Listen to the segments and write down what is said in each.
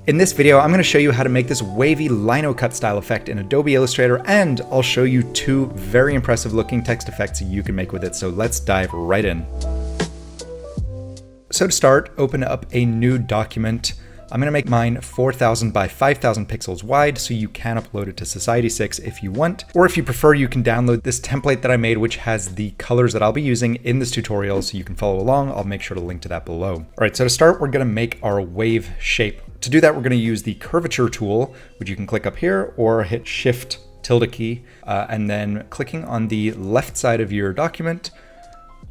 In this video, I'm going to show you how to make this wavy linocut style effect in Adobe Illustrator, and I'll show you two very impressive looking text effects you can make with it. So let's dive right in. So to start, open up a new document. I'm going to make mine 4,000 by 5,000 pixels wide, so you can upload it to Society 6 if you want, or if you prefer, you can download this template that I made, which has the colors that I'll be using in this tutorial, so you can follow along. I'll make sure to link to that below. All right, so to start, we're going to make our wave shape. To do that, we're going to use the curvature tool, which you can click up here or hit Shift tilde key, and then clicking on the left side of your document,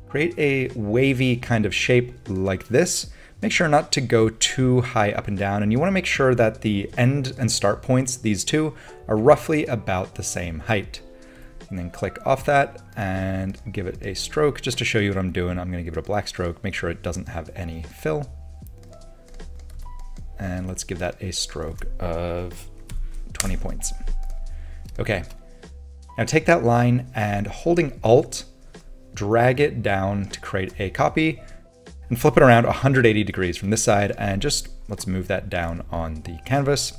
create a wavy kind of shape like this. Make sure not to go too high up and down, and you want to make sure that the end and start points, these two, are roughly about the same height. And then click off that and give it a stroke. Just to show you what I'm doing, I'm going to give it a black stroke, make sure it doesn't have any fill. And let's give that a stroke of 20 points. Okay, now take that line and holding Alt, drag it down to create a copy and flip it around 180 degrees from this side, and just let's move that down on the canvas.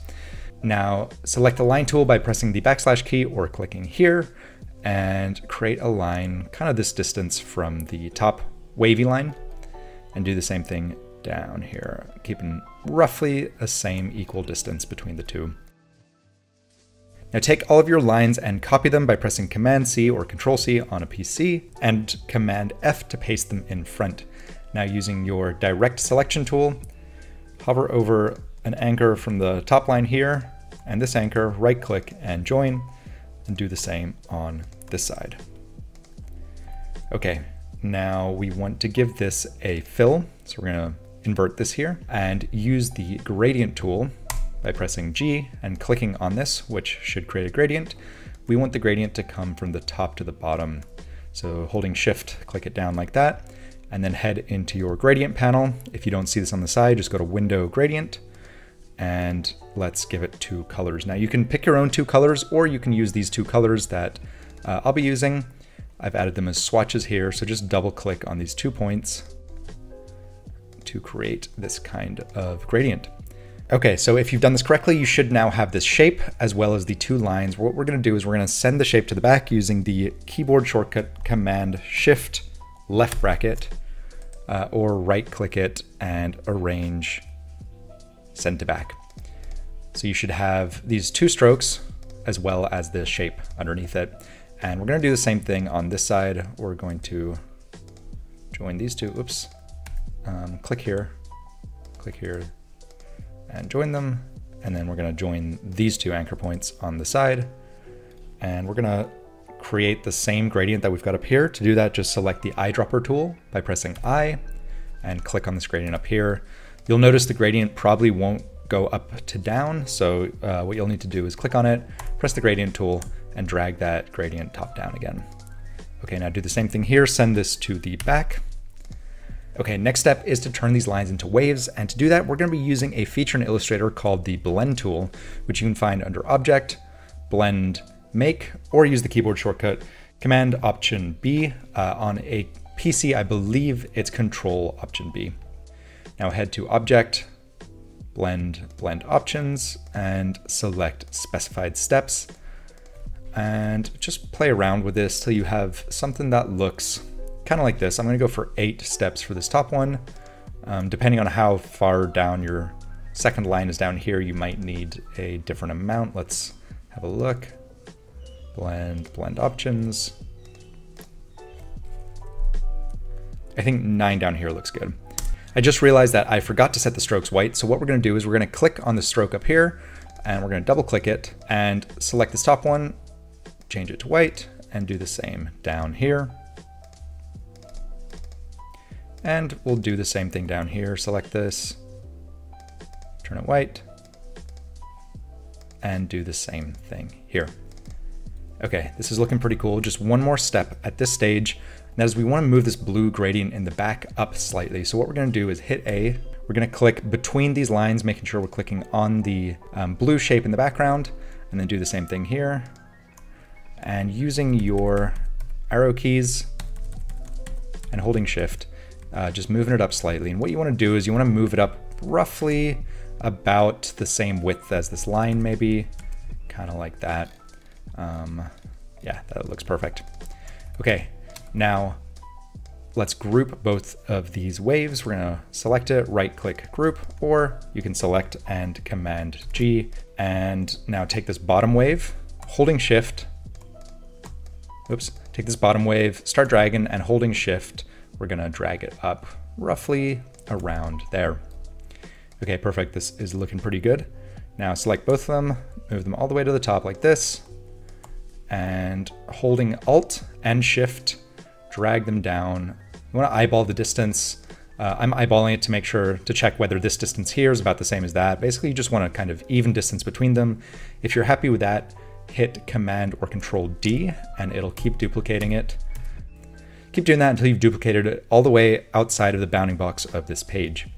Now select the line tool by pressing the backslash key or clicking here and create a line kind of this distance from the top wavy line, and do the same thing down here, keeping roughly the same equal distance between the two. Now take all of your lines and copy them by pressing Command C or Control C on a PC and Command F to paste them in front. Now using your direct selection tool, hover over an anchor from the top line here and this anchor, right click and join, and do the same on this side. Okay, now we want to give this a fill, so we're gonna invert this here and use the gradient tool by pressing G and clicking on this, which should create a gradient. We want the gradient to come from the top to the bottom. So holding Shift, click it down like that, and then head into your gradient panel. If you don't see this on the side, just go to Window Gradient, and let's give it two colors. Now you can pick your own two colors, or you can use these two colors that I'll be using. I've added them as swatches here, so just double click on these 2 points to create this kind of gradient. Okay, so if you've done this correctly, you should now have this shape as well as the two lines. What we're gonna do is we're gonna send the shape to the back using the keyboard shortcut Command Shift left bracket, or right click it and arrange send to back. So you should have these two strokes as well as the shape underneath it. And we're gonna do the same thing on this side. We're going to join these two, oops. Click here, and join them. And then we're gonna join these two anchor points on the side. And we're gonna create the same gradient that we've got up here. To do that, just select the eyedropper tool by pressing I and click on this gradient up here. You'll notice the gradient probably won't go up to down. So what you'll need to do is click on it, press the gradient tool, and drag that gradient top down again. Okay, now do the same thing here, send this to the back. Okay, next step is to turn these lines into waves, and to do that, we're gonna be using a feature in Illustrator called the Blend tool, which you can find under Object, Blend, Make, or use the keyboard shortcut Command Option B. On a PC, I believe it's Control Option B. Now head to Object, Blend Options, and select Specified Steps, and just play around with this till you have something that looks kind of like this. I'm going to go for 8 steps for this top one. Depending on how far down your second line is down here, you might need a different amount. Let's have a look. Blend options. I think 9 down here looks good. I just realized that I forgot to set the strokes white. So what we're going to do is we're going to click on the stroke up here, and we're going to double click it and select this top one, change it to white, and do the same down here. And we'll do the same thing down here. Select this, turn it white, and do the same thing here. Okay, this is looking pretty cool. Just one more step at this stage, and that is we want to move this blue gradient in the back up slightly. So what we're going to do is hit A. We're going to click between these lines, making sure we're clicking on the blue shape in the background, and then do the same thing here. And using your arrow keys and holding Shift, just moving it up slightly. And what you want to do is you want to move it up roughly about the same width as this line, maybe, kind of like that. Yeah, that looks perfect. Okay, now let's group both of these waves. We're gonna select it, right click group, or you can select and Command G. And now take this bottom wave, holding shift, take this bottom wave, start dragging, and holding shift, we're gonna drag it up roughly around there. Okay, perfect, this is looking pretty good. Now select both of them, move them all the way to the top like this, and holding Alt and Shift, drag them down. You wanna eyeball the distance. I'm eyeballing it to make sure to check whether this distance here is about the same as that. Basically, you just want a kind of even distance between them. If you're happy with that, hit Command or Control D and it'll keep duplicating it. Keep doing that until you've duplicated it all the way outside of the bounding box of this page.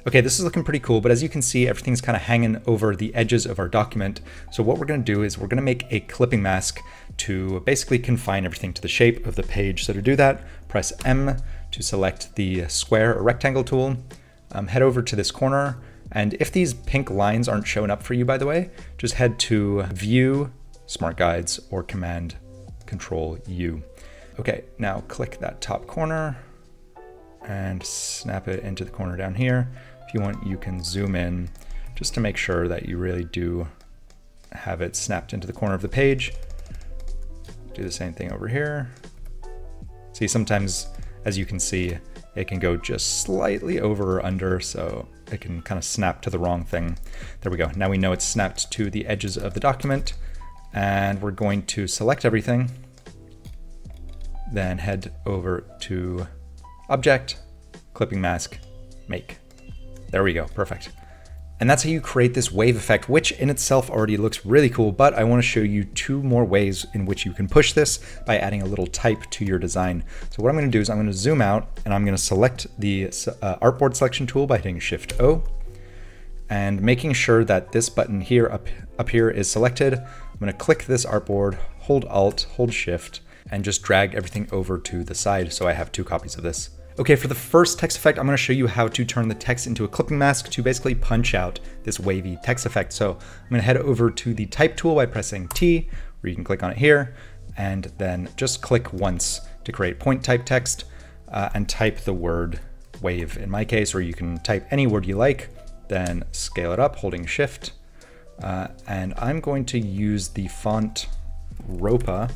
Okay, this is looking pretty cool, but as you can see, everything's kind of hanging over the edges of our document. So what we're gonna do is we're gonna make a clipping mask to basically confine everything to the shape of the page. So to do that, press M to select the square or rectangle tool, head over to this corner, and if these pink lines aren't showing up for you, by the way, just head to View, Smart Guides, or Command Control U. Okay, now click that top corner and snap it into the corner down here. If you want, you can zoom in just to make sure that you really do have it snapped into the corner of the page. Do the same thing over here. See, sometimes, as you can see, it can go just slightly over or under, so it can kind of snap to the wrong thing. There we go. Now we know it's snapped to the edges of the document, and we're going to select everything, then head over to Object, Clipping Mask, Make. There we go, perfect. And that's how you create this wave effect, which in itself already looks really cool, but I want to show you two more ways in which you can push this by adding a little type to your design. So what I'm going to do is I'm going to zoom out and I'm going to select the Artboard selection tool by hitting Shift O and making sure that this button here up here is selected. I'm going to click this Artboard, hold Alt, hold Shift, and just drag everything over to the side so I have two copies of this. Okay, for the first text effect, I'm going to show you how to turn the text into a clipping mask to basically punch out this wavy text effect. So I'm going to head over to the type tool by pressing T, or you can click on it here, and then just click once to create point type text and type the word wave in my case, or you can type any word you like, then scale it up holding Shift. And I'm going to use the font Ropa,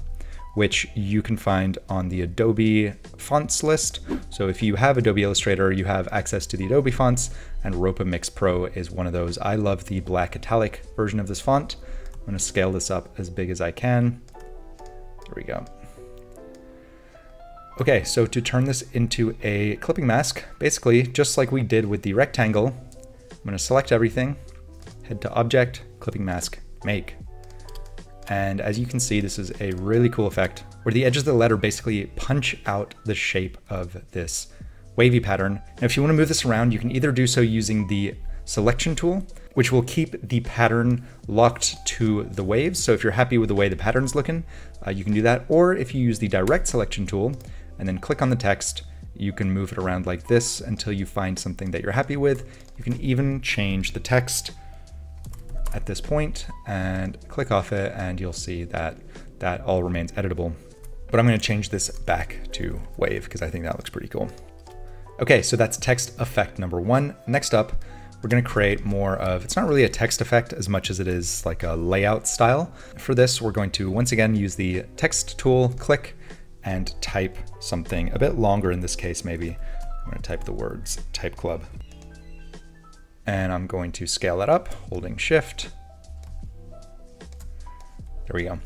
which you can find on the Adobe fonts list. So if you have Adobe Illustrator, you have access to the Adobe fonts, and Ropa Mix Pro is one of those. I love the black italic version of this font. I'm gonna scale this up as big as I can. There we go. Okay, so to turn this into a clipping mask, basically just like we did with the rectangle, I'm gonna select everything, head to Object, Clipping Mask, Make. And as you can see, this is a really cool effect where the edges of the letter basically punch out the shape of this wavy pattern. Now, if you want to move this around, you can either do so using the selection tool, which will keep the pattern locked to the waves. So if you're happy with the way the pattern's looking, you can do that. Or if you use the direct selection tool and then click on the text, you can move it around like this until you find something that you're happy with. You can even change the text at this point and click off it, and you'll see that that all remains editable. But I'm going to change this back to wave because I think that looks pretty cool. Okay, so that's text effect number one. Next up, we're going to create more of, it's not really a text effect as much as it is like a layout style. For this, we're going to once again use the text tool, click, and type something a bit longer in this case maybe. I'm going to type the words Type Club. And I'm going to scale that up, holding Shift. There we go.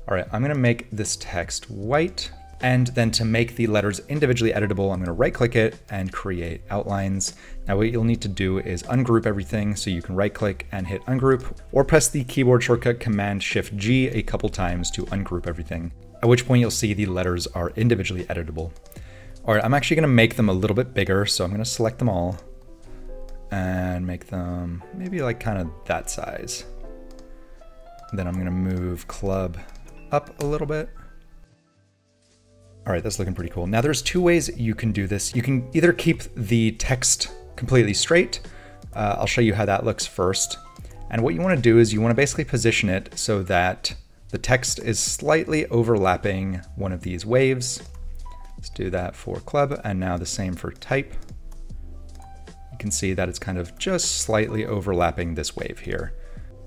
All right, I'm gonna make this text white. And then to make the letters individually editable, I'm gonna right-click it and create outlines. Now what you'll need to do is ungroup everything, so you can right-click and hit ungroup, or press the keyboard shortcut Command-Shift-G a couple times to ungroup everything, at which point you'll see the letters are individually editable. All right, I'm actually gonna make them a little bit bigger, so I'm gonna select them all and make them maybe like kind of that size. Then I'm gonna move club up a little bit. All right, that's looking pretty cool. Now there's two ways you can do this. You can either keep the text completely straight, I'll show you how that looks first. And what you want to do is you want to basically position it so that the text is slightly overlapping one of these waves. Let's do that for club, and now the same for type. You can see that it's kind of just slightly overlapping this wave here.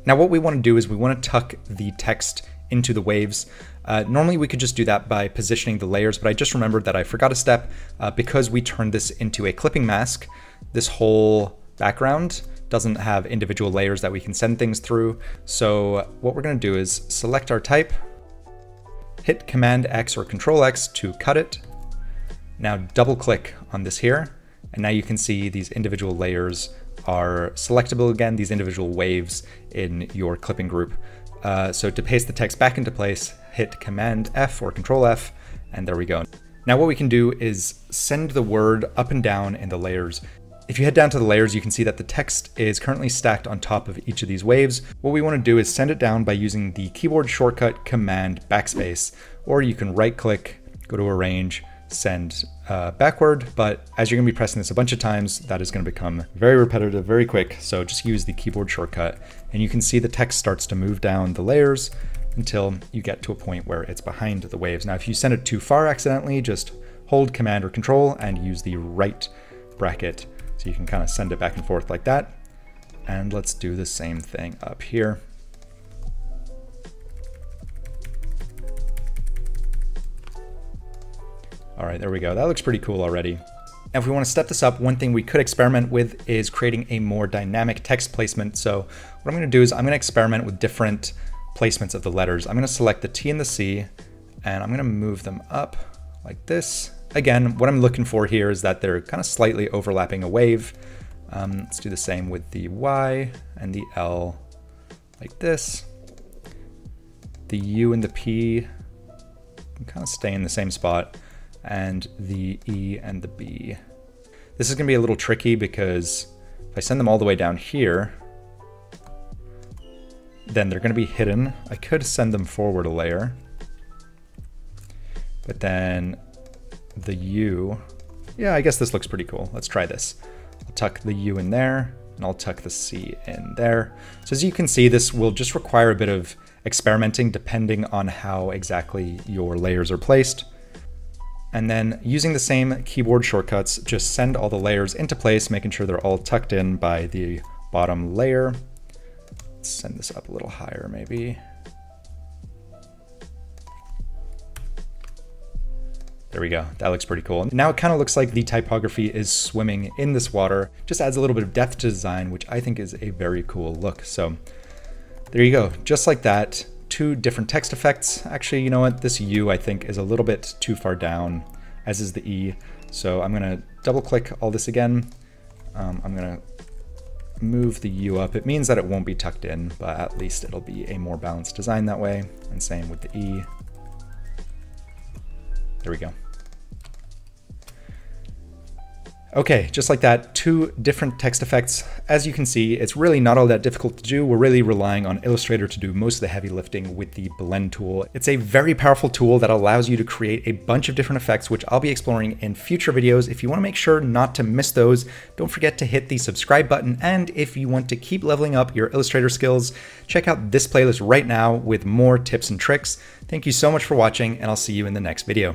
Now what we want to do is we want to tuck the text into the waves. Normally we could just do that by positioning the layers, but I just remembered that I forgot a step because we turned this into a clipping mask. This whole background doesn't have individual layers that we can send things through. So what we're going to do is select our type, hit Command X or Control X to cut it. Now double click on this here, and now you can see these individual layers are selectable again, these individual waves in your clipping group. So to paste the text back into place, hit Command F or Control F, and there we go. Now what we can do is send the word up and down in the layers. If you head down to the layers, you can see that the text is currently stacked on top of each of these waves. What we want to do is send it down by using the keyboard shortcut Command Backspace, or you can right click, go to Arrange, send backward, but as you're going to be pressing this a bunch of times, that is going to become very repetitive, very quick. So just use the keyboard shortcut, and you can see the text starts to move down the layers until you get to a point where it's behind the waves. Now, if you send it too far accidentally, just hold Command or Control and use the right bracket. So you can kind of send it back and forth like that. And let's do the same thing up here. All right, there we go. That looks pretty cool already. Now, if we want to step this up, one thing we could experiment with is creating a more dynamic text placement. So what I'm going to do is I'm going to experiment with different placements of the letters. I'm going to select the T and the C, and I'm going to move them up like this. Again, what I'm looking for here is that they're kind of slightly overlapping a wave. Let's do the same with the Y and the L like this. The U and the P can kind of stay in the same spot, and the E and the B. This is going to be a little tricky because if I send them all the way down here, then they're going to be hidden. I could send them forward a layer, but then the U, yeah, I guess this looks pretty cool. Let's try this. I'll tuck the U in there, and I'll tuck the C in there. So as you can see, this will just require a bit of experimenting depending on how exactly your layers are placed. And then using the same keyboard shortcuts, just send all the layers into place, making sure they're all tucked in by the bottom layer. Let's send this up a little higher maybe. There we go. That looks pretty cool. Now it kind of looks like the typography is swimming in this water. Just adds a little bit of depth to design, which I think is a very cool look. So there you go. Just like that. Two different text effects. Actually, you know what? This U I think is a little bit too far down, as is the E. So I'm going to double click all this again. I'm going to move the U up. It means that it won't be tucked in, but at least it'll be a more balanced design that way. And same with the E. There we go. Okay, just like that, two different text effects. As you can see, it's really not all that difficult to do. We're really relying on Illustrator to do most of the heavy lifting with the blend tool. It's a very powerful tool that allows you to create a bunch of different effects, which I'll be exploring in future videos. If you want to make sure not to miss those, don't forget to hit the subscribe button. And if you want to keep leveling up your Illustrator skills, check out this playlist right now with more tips and tricks. Thank you so much for watching, and I'll see you in the next video.